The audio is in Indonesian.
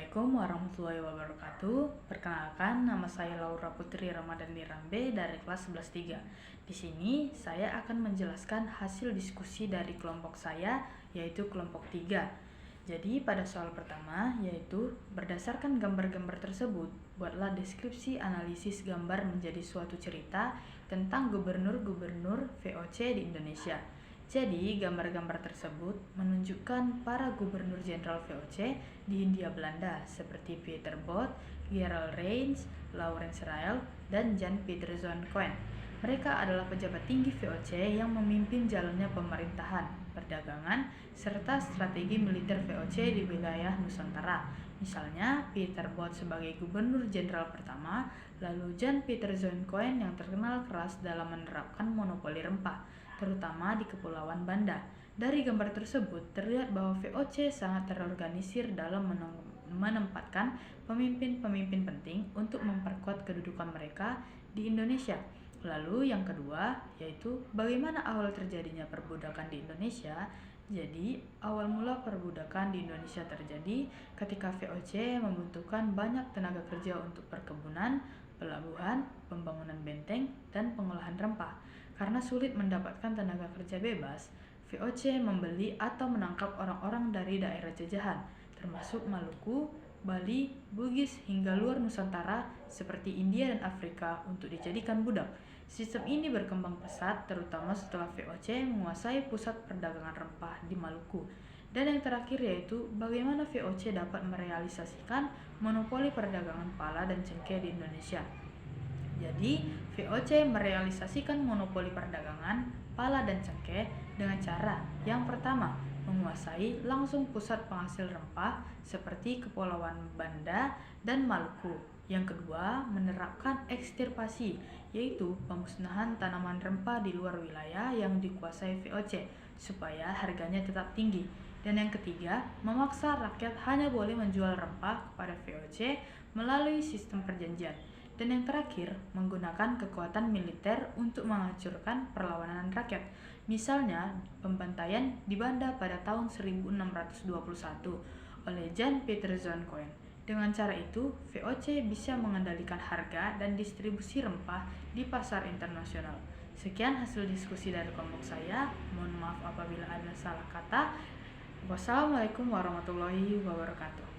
Assalamualaikum warahmatullahi wabarakatuh. Perkenalkan, nama saya Laura Putri Ramadhani Rambe dari kelas 11-3. Di sini saya akan menjelaskan hasil diskusi dari kelompok saya, yaitu kelompok 3. Jadi pada soal pertama, yaitu berdasarkan gambar-gambar tersebut, buatlah deskripsi analisis gambar menjadi suatu cerita tentang gubernur-gubernur VOC di Indonesia. Jadi, gambar-gambar tersebut menunjukkan para gubernur jenderal VOC di Hindia Belanda seperti Pieter Both, Gerald Reins, Laurens Rijl, dan Jan Pieterszoon Koen. Mereka adalah pejabat tinggi VOC yang memimpin jalannya pemerintahan, perdagangan, serta strategi militer VOC di wilayah Nusantara. Misalnya, Pieter Both sebagai gubernur jenderal pertama, lalu Jan Pieterszoon Koen yang terkenal keras dalam menerapkan monopoli rempah, terutama di Kepulauan Banda. Dari gambar tersebut terlihat bahwa VOC sangat terorganisir dalam menempatkan pemimpin-pemimpin penting untuk memperkuat kedudukan mereka di Indonesia. Lalu yang kedua yaitu bagaimana awal terjadinya perbudakan di Indonesia. Jadi awal mula perbudakan di Indonesia terjadi ketika VOC membutuhkan banyak tenaga kerja untuk perkebunan, pelabuhan, pembangunan benteng, dan pengolahan rempah. Karena sulit mendapatkan tenaga kerja bebas, VOC membeli atau menangkap orang-orang dari daerah jajahan, termasuk Maluku, Bali, Bugis, hingga luar Nusantara seperti India dan Afrika untuk dijadikan budak. Sistem ini berkembang pesat terutama setelah VOC menguasai pusat perdagangan rempah di Maluku. Dan yang terakhir yaitu bagaimana VOC dapat merealisasikan monopoli perdagangan pala dan cengkeh di Indonesia. Jadi, VOC merealisasikan monopoli perdagangan pala dan cengkeh dengan cara yang pertama, menguasai langsung pusat penghasil rempah seperti Kepulauan Banda dan Maluku. Yang kedua, menerapkan ekstirpasi, yaitu pemusnahan tanaman rempah di luar wilayah yang dikuasai VOC supaya harganya tetap tinggi. Dan yang ketiga, memaksa rakyat hanya boleh menjual rempah kepada VOC melalui sistem perjanjian. Dan yang terakhir, menggunakan kekuatan militer untuk menghancurkan perlawanan rakyat. Misalnya, pembantaian di Banda pada tahun 1621 oleh Jan Pieterszoon Koen. Dengan cara itu, VOC bisa mengendalikan harga dan distribusi rempah di pasar internasional. Sekian hasil diskusi dari kelompok saya. Mohon maaf apabila ada salah kata. Wassalamualaikum warahmatullahi wabarakatuh.